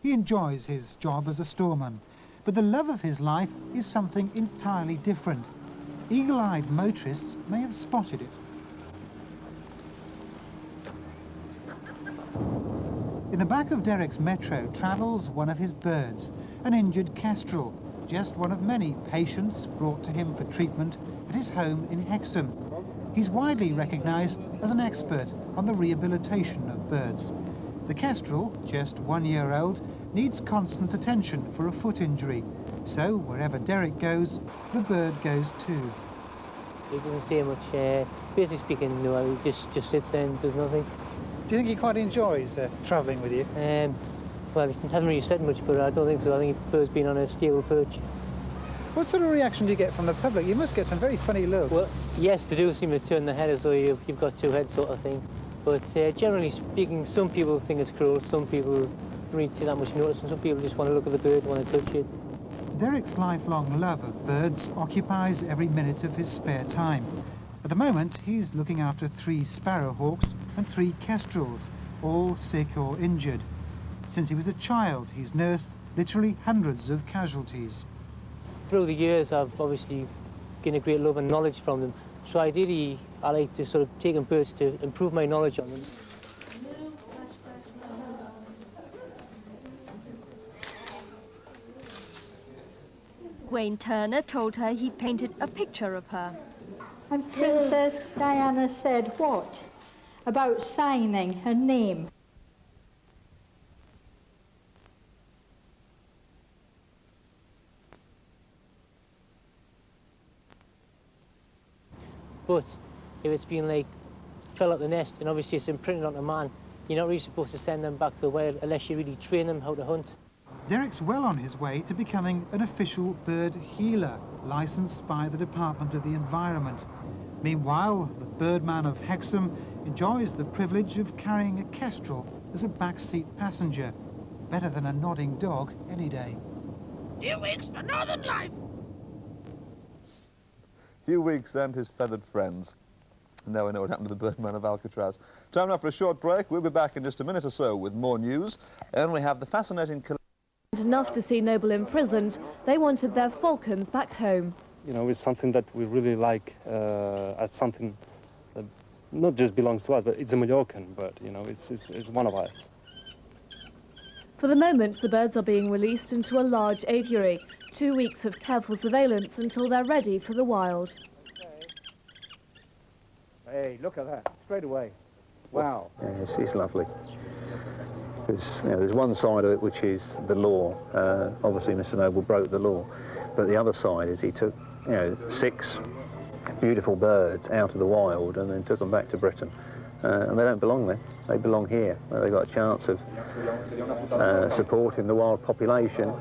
He enjoys his job as a storeman, but the love of his life is something entirely different. Eagle-eyed motorists may have spotted it. In the back of Derek's Metro travels one of his birds, an injured kestrel, just one of many patients brought to him for treatment at his home in Hexham. He's widely recognised as an expert on the rehabilitation of birds. The kestrel, just 1 year old, needs constant attention for a foot injury, so wherever Derek goes, the bird goes too. He doesn't say much, basically speaking, no, he just sits there and does nothing. Do you think he quite enjoys travelling with you? Well, he hasn't really said much, but I don't think so. I think he prefers being on a stable perch. What sort of reaction do you get from the public? You must get some very funny looks. Well, yes, they do seem to turn their head as though you've got two heads sort of thing. But generally speaking, some people think it's cruel, some people don't really take that much notice, and some people just want to look at the bird, want to touch it. Derek's lifelong love of birds occupies every minute of his spare time. At the moment, he's looking after 3 sparrowhawks and 3 kestrels, all sick or injured. Since he was a child, he's nursed literally hundreds of casualties. Through the years, I've obviously gained a great love and knowledge from them. So ideally, I like to sort of take in birds to improve my knowledge on them. Wayne Turner told her he'd painted a picture of her. And Princess Diana said what? About signing her name. But if it's been like, fell out the nest and obviously it's imprinted on a man, you're not really supposed to send them back to the wild unless you really train them how to hunt. Derek's well on his way to becoming an official bird healer, licensed by the Department of the Environment. Meanwhile, the birdman of Hexham enjoys the privilege of carrying a kestrel as a backseat passenger. Better than a nodding dog any day. Few weeks for northern life. Few weeks and his feathered friends. Now we know what happened to the birdman of Alcatraz. Time now for a short break. We'll be back in just a minute or so with more news. And we have the fascinating... Enough to see Noble imprisoned, they wanted their falcons back home. You know, it's something that we really like as something that not just belongs to us, but it's a Mallorcan bird, you know, it's one of us. For the moment, the birds are being released into a large aviary. 2 weeks of careful surveillance until they're ready for the wild. Hey, look at that, straight away. Wow. Yeah, it's lovely. There's, there's one side of it which is the law. Obviously, Mr. Noble broke the law. But the other side is he took, 6 beautiful birds out of the wild and then took them back to Britain. And they don't belong there. They belong here, where they've got a chance of supporting the wild population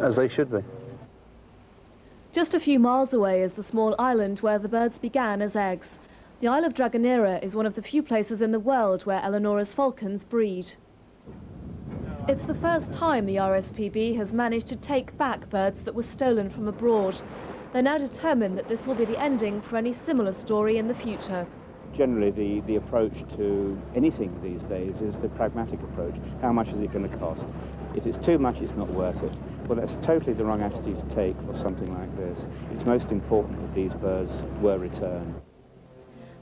as they should be. Just a few miles away is the small island where the birds began as eggs. The Isle of Dragonera is one of the few places in the world where Eleonora's falcons breed. It's the first time the RSPB has managed to take back birds that were stolen from abroad. They're now determined that this will be the ending for any similar story in the future. Generally, the approach to anything these days is the pragmatic approach. How much is it going to cost? If it's too much, it's not worth it. Well, that's totally the wrong attitude to take for something like this. It's most important that these birds were returned.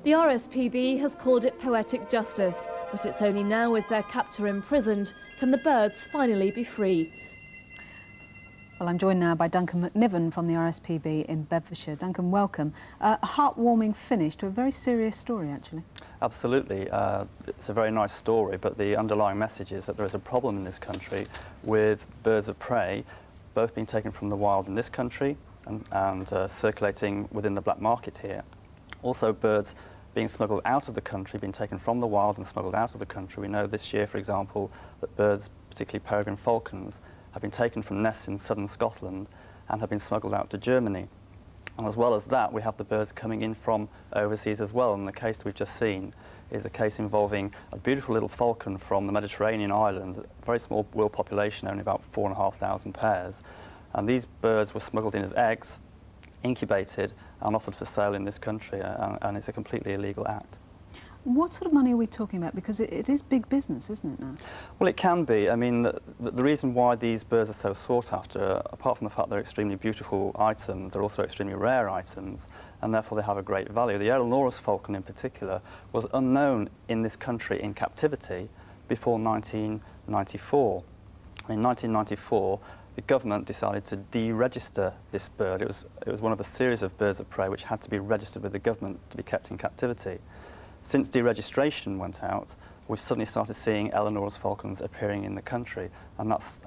The RSPB has called it poetic justice, but it's only now with their captor imprisoned can the birds finally be free. Well, I'm joined now by Duncan McNiven from the RSPB in Bedfordshire. Duncan, welcome. A heartwarming finish to a very serious story, actually. Absolutely. It's a very nice story, but the underlying message is that there is a problem in this country with birds of prey, both being taken from the wild in this country and circulating within the black market here. Also, birds being smuggled out of the country, being taken from the wild and smuggled out of the country. We know this year, for example, that birds, particularly peregrine falcons, have been taken from nests in southern Scotland and have been smuggled out to Germany. And as well as that, we have the birds coming in from overseas as well. And the case that we've just seen is a case involving a beautiful little falcon from the Mediterranean islands, a very small world population, only about 4,500 pairs. And these birds were smuggled in as eggs, incubated and offered for sale in this country, and it's a completely illegal act. What sort of money are we talking about? Because it is big business, isn't it now? Well, it can be. I mean, the reason why these birds are so sought after, apart from the fact they're extremely beautiful items, they're also extremely rare items, and therefore they have a great value. The Eleonora's falcon in particular was unknown in this country in captivity before 1994. In 1994, the government decided to deregister this bird. It was one of a series of birds of prey which had to be registered with the government to be kept in captivity. Since deregistration went out, we suddenly started seeing Eleonora's falcons appearing in the country, and that's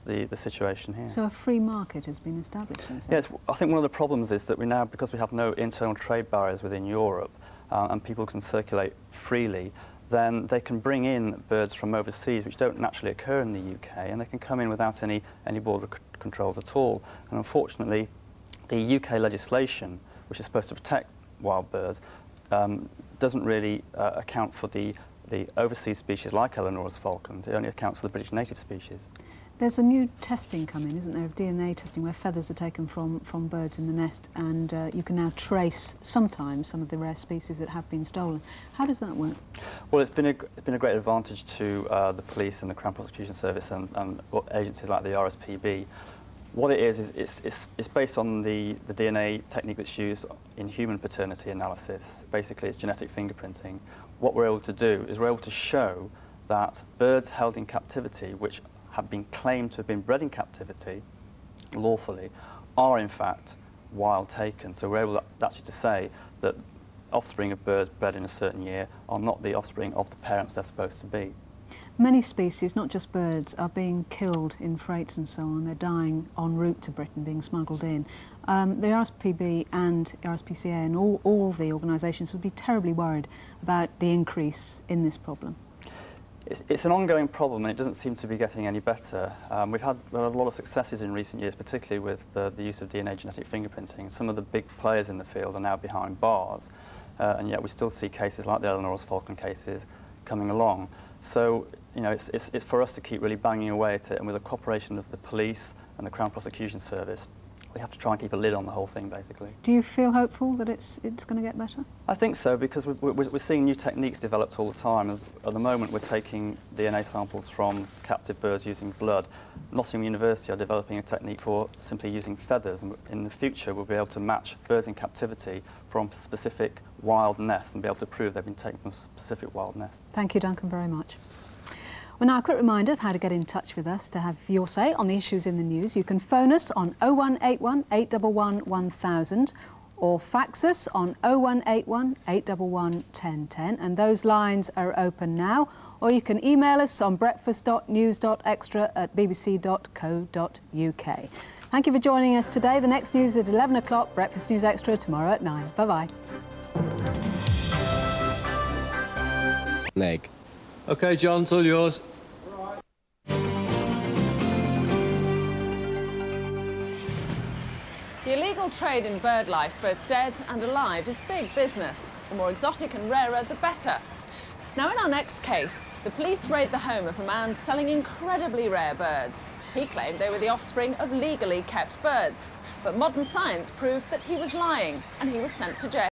the situation here. So a free market has been established? Yes, I think one of the problems is that we now, because we have no internal trade barriers within Europe, and people can circulate freely, then they can bring in birds from overseas which don't naturally occur in the UK, and they can come in without any border controls at all. And unfortunately, the UK legislation, which is supposed to protect wild birds, doesn't really account for the overseas species like Eleonora's falcons. It only accounts for the British native species. There's a new testing coming, isn't there, of DNA testing, where feathers are taken from birds in the nest, and you can now trace sometimes some of the rare species that have been stolen. How does that work? Well, it's been a great advantage to the police and the Crown Prosecution Service and agencies like the RSPB. What it is it's based on the DNA technique that's used in human paternity analysis. Basically, it's genetic fingerprinting. What we're able to do is we're able to show that birds held in captivity, which have been claimed to have been bred in captivity lawfully, are in fact wild taken. So we're able actually to say that offspring of birds bred in a certain year are not the offspring of the parents they're supposed to be. Many species, not just birds, are being killed in freights and so on. They're dying en route to Britain, being smuggled in. The RSPB and RSPCA and all the organisations would be terribly worried about the increase in this problem. It's an ongoing problem, and it doesn't seem to be getting any better. We've had a lot of successes in recent years, particularly with the use of DNA genetic fingerprinting. Some of the big players in the field are now behind bars, and yet we still see cases like the Eleonora's falcon cases coming along. So, you know, it's for us to keep really banging away at it, and with the cooperation of the police and the Crown Prosecution Service, we have to try and keep a lid on the whole thing, basically. Do you feel hopeful that it's going to get better? I think so, because we're seeing new techniques developed all the time. At the moment, we're taking DNA samples from captive birds using blood. Nottingham University are developing a technique for simply using feathers, and in the future, we'll be able to match birds in captivity from specific wild nests and be able to prove they've been taken from specific wild nests. Thank you, Duncan, very much. Well, now a quick reminder of how to get in touch with us to have your say on the issues in the news. You can phone us on 0181 811 1000 or fax us on 0181 811 1010, and those lines are open now. Or you can email us on breakfast.news.extra@bbc.co.uk. Thank you for joining us today. The next news at 11 o'clock, Breakfast News Extra tomorrow at 9. Bye-bye. Leg. OK, John, it's all yours. The illegal trade in bird life, both dead and alive, is big business. The more exotic and rarer, the better. Now, in our next case, the police raid the home of a man selling incredibly rare birds. He claimed they were the offspring of legally kept birds, but modern science proved that he was lying, and he was sent to jail.